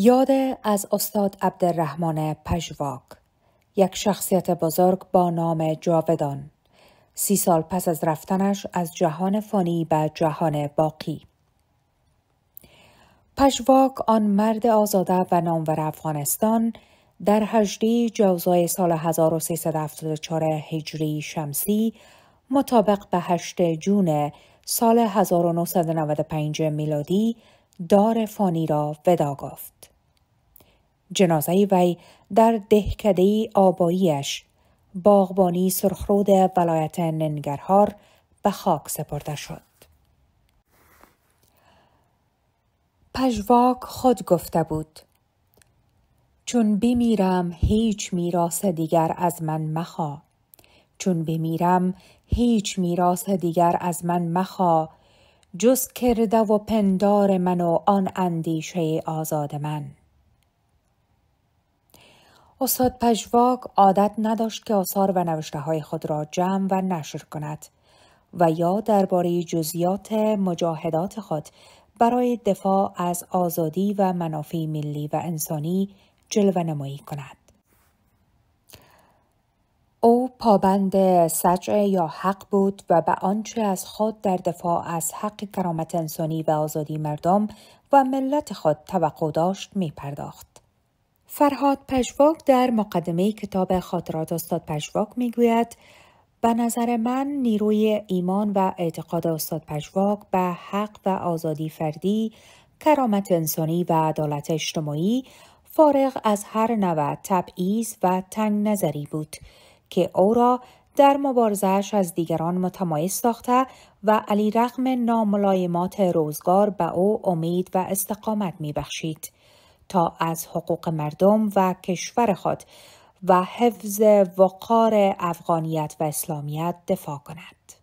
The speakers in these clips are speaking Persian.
یاد از استاد عبدالرحمن پژواک، یک شخصیت بزرگ با نام جاودان، 30 سال پس از رفتنش از جهان فانی به جهان باقی. پژواک، آن مرد آزاده و نامور افغانستان، در 18 جوزای سال 1374 هجری شمسی مطابق به 8 جون سال 1995 میلادی دار فانی را وداع گفت. جنازه وی در دهکده آباییش، باغبانی سرخرود ولایت ننگرهار، به خاک سپرده شد. پژواک خود گفته بود: چون بمیرم هیچ میراث دیگر از من مخوا، چون بمیرم هیچ میراث دیگر از من مخوا، جز کرده و پندار من و آن اندیشه آزاد من. استاد پژواک عادت نداشت که آثار و نوشته‌های خود را جمع و نشر کند و یا درباره جزئیات مجاهدات خود برای دفاع از آزادی و منافع ملی و انسانی جلوه نمایی کند. او پابند سجع یا حق بود و به آنچه از خود در دفاع از حق کرامت انسانی و آزادی مردم و ملت خود توقع داشت می پرداخت. فرهاد پژواک در مقدمه کتاب خاطرات استاد پژواک می گوید: به نظر من نیروی ایمان و اعتقاد استاد پژواک به حق و آزادی فردی، کرامت انسانی و عدالت اجتماعی فارغ از هر نوع تبعیض و تنگ نظری بود که او را در مبارزه‌اش از دیگران متمایز ساخته و علیرغم ناملایمات روزگار به او امید و استقامت می بخشید تا از حقوق مردم و کشور خود و حفظ وقار افغانیت و اسلامیت دفاع کند.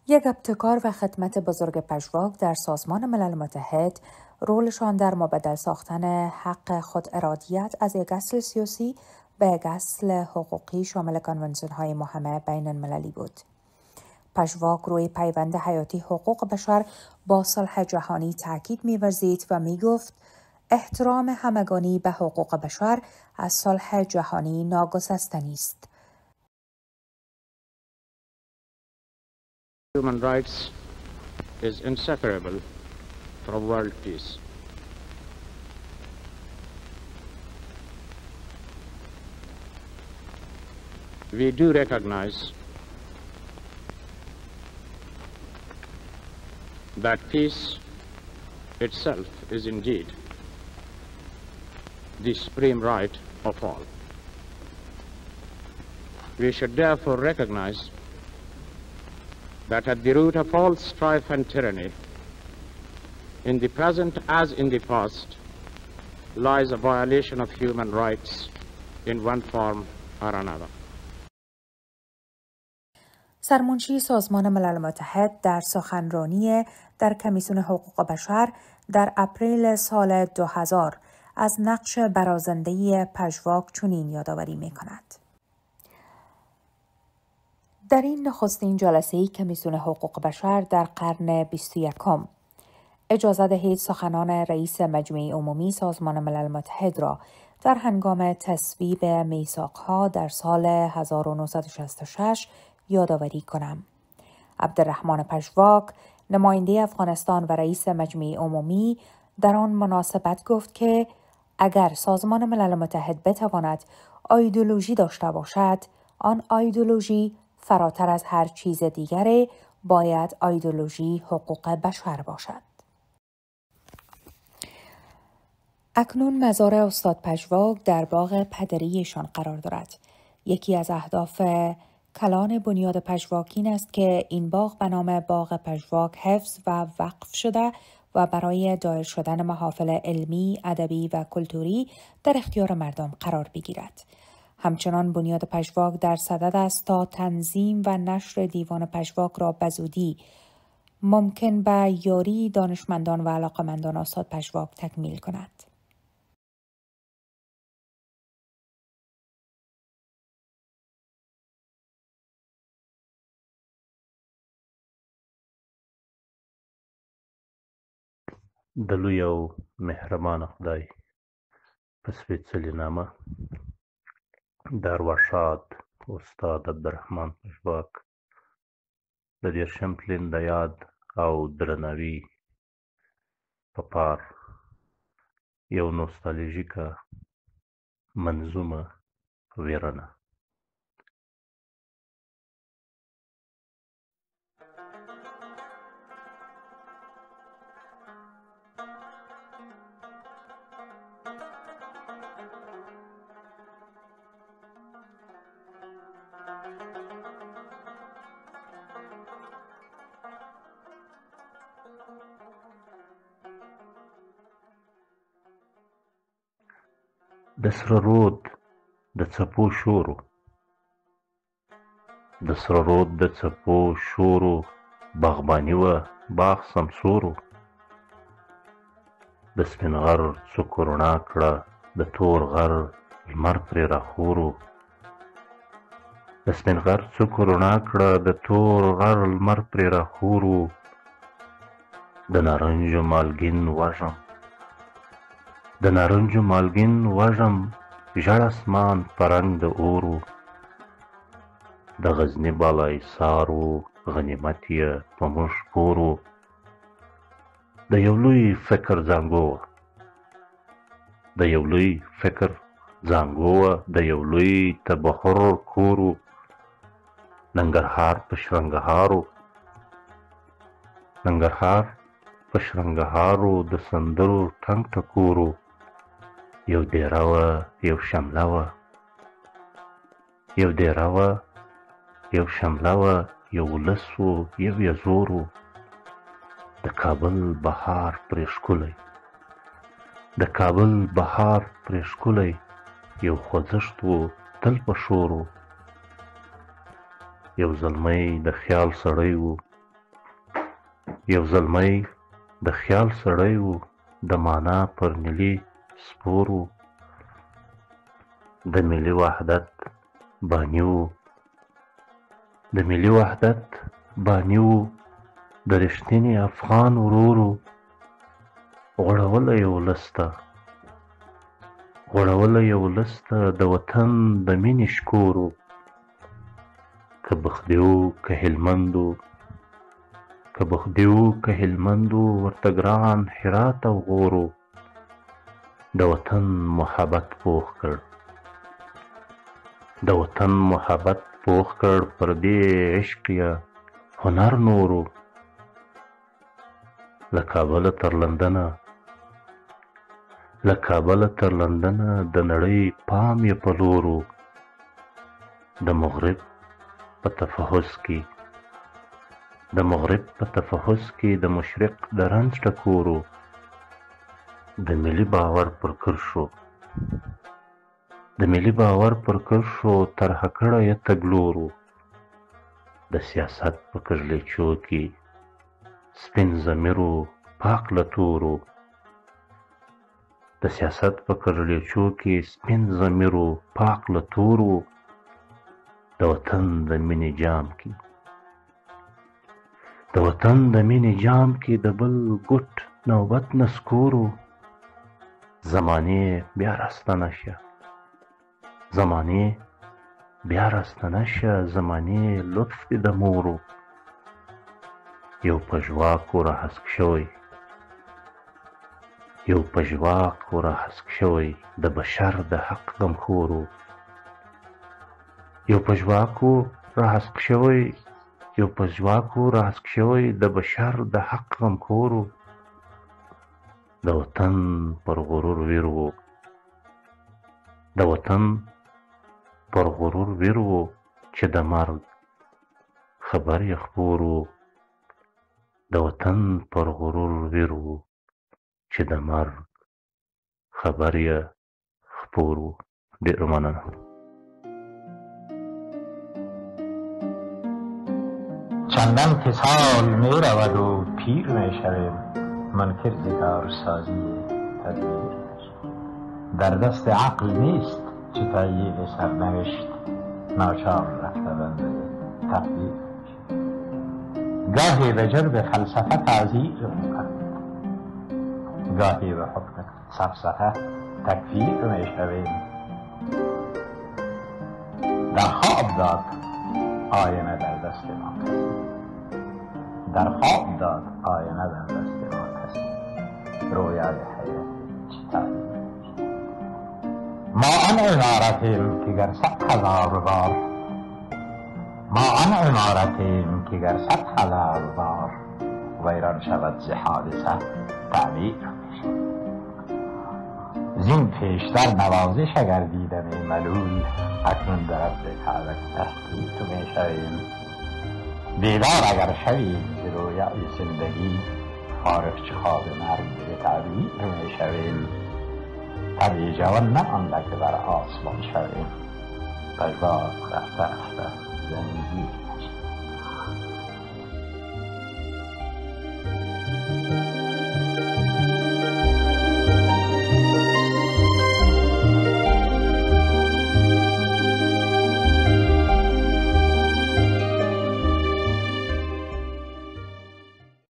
یک ابتکار و خدمت بزرگ پژواک در سازمان ملل متحد، رولشان در مبدل ساختن حق خود ارادیت از یک اصل سیاسی به یک اصل حقوقی شامل کنوانسیون‌های مهم بین المللی بود. پژواک روی پیوند حیاتی حقوق بشر با صلح جهانی تاکید می‌ورزید و می‌گفت احترام همگانی به حقوق بشر از صلح جهانی ناگسستنی است. Human rights is inseparable from world peace. We do recognize that peace itself is indeed the supreme right of all. We should therefore recognize that at the root of all strife and tyranny, in the present as in the past, lies a violation of human rights in one form or another. سرمنشی سازمان ملل متحد در سخنرانی در کمیسیون حقوق بشر در اپریل سال 2000 از نقش برازنده پژواک چنین یادآوری می‌کند: در این نخستین جلسه کمیسیون حقوق بشر در قرن 21 اجازه دهید سخنان رئیس مجمع عمومی سازمان ملل متحد را در هنگام تصویب میثاق‌ها در سال 1966 یادآوری کنم. عبدالرحمن پژواک، نماینده افغانستان و رئیس مجمع عمومی، در آن مناسبت گفت که اگر سازمان ملل متحد بتواند ایدئولوژی داشته باشد، آن ایدئولوژی فراتر از هر چیز دیگری باید ایدئولوژی حقوق بشر باشد. اکنون مزار استاد پژواک در باغ پدریشان قرار دارد. یکی از اهداف کلان بنیاد پژواک این است که این باغ به نام باغ پژواک حفظ و وقف شده و برای دایر شدن محافل علمی، ادبی و کلتوری در اختیار مردم قرار بگیرد. همچنان بنیاد پژواک در صدد است تا تنظیم و نشر دیوان پژواک را بزودی ممکن به یاری دانشمندان و علاقمندان استاد پژواک تکمیل کند. د لوی او مهربان خدای په سپېڅلې نامه د ارواښاد استاد عبدالرحمن پژواک د 30 تلین د یاد او درناوي په پار یو نوستالژیکه منظومه ویرنه. د سره رود د څپو شورو، د سره رود د څپو شورو، باغباني وه باغ سمسورو. د سپین غر څوکو رڼا کړه د تور غر لمر پرې راخورو. د سپین غر څوکو رڼا کړه د تور غر لمر پرې راخورو. د نارنجو مالګین وږم، د نارنجو مالګین وږم، ژړ اسمان په رنګ د اورو. د غزني بالاحصار و غنیمت یې په موږ پورو. د یو لوی فکر زانګو وه، د یو لوی فکر زانګو وه، د یو لوی تبخر کورو. ننګرهار په شرنګهارو، ننګرهار په شرنګهارو د سندرو ټنګ ټکورو. یو دیره وه یو شمله وه، یو دیره وه یو شمله وه، یو ولس و یو یزور و. د کابل بهار پرې ښکلی، د کابل بهار پرې ښکلی، یو خوځښت و تل په شور و. یو زلمی د خیال سړی و، یو زلمی د خیال سړی و، د مانا پر نیلي سپور و. د ملي وحدت بانی و، د ملي وحدت بانی و، د رښتیني افغان ورور و. غوړولی یې ولس ته، غوړولی یې ولس ته د وطن د مینې شکور و. که بخدي و که هلمند و، که بخدي و که هلمند و، ورته ګران هرات او غور و. د وطن محبت پوخ کړ، د وطن محبت پوخ کړ، پر دې عشق یې هنر نور و. له کابله تر لندنه، له کابله تر لندنه، د نړۍ پام یې په لور و. د مغرب په تفحص کې، د مغرب په تفحص کې، د مشرق د رنځ ټکور و. د ملي باور پر کرښو، د ملي باور پر کرښو، طرحه کړی یې تګلور و. د سیاست په کږلېچو کې سپین ضمیر و پاک له تور و. د سیاست په کږلېچو کې سپین ضمیر و پاک له تور و. د وطن د مینې جام کې، د وطن د مینې جام کې، د بل ګوټ نوبت نسکور و. زمانې بیا راستنه شه، زمانې بیا راستنه شه، زمانې لطف دې د مور و. یو پژواک و راهسک شوی، یو پژواک و راهسک شوی، د بشر د حق غمخور و. یو پژواک و راهسک شوی، یو پژواک و راهسک شوی، د بشر د حق غمخور و. د وطن پر غرور ویر و، د وطن پر غرور ویر و، چې د مرګ خبر یې خپور و. د وطن پر غرور ویر و، چې د مرګ خبر یې خپور و. ډېر مننه. چندان که سال می رود و پیر می شویم، منکر ز کارسازی تدبیر در دست عقل نیست چه تهیه سرنوشت، ناچار رفته بنده تقدیر. گاهی به جرب فلسفه تعذیر می‌کند، گاهی به حکم سفسطه تکفیر می شویم. در خواب داد آینه در دست ما کسی، در خواب داد آینه در دست ما کسی، رویای حیرت چی تعبیر. ما آن عمارتیم که گر 100,000 بار، ما آن عمارتیم که گر 100,000 بار ویران شود ز حادثه تعمیر میشود. زین پیشتر نوازش اگر دیدم ملول، اکنون در عبد کعبه تحقیق میشویم. بیدار اگر شویم ز رویای زندگی، فارغ چه خواب مرگ تعبیر میشویم. طبع جوان نمانده که بر آسمان شویم، پژواک رفته رفته زندگی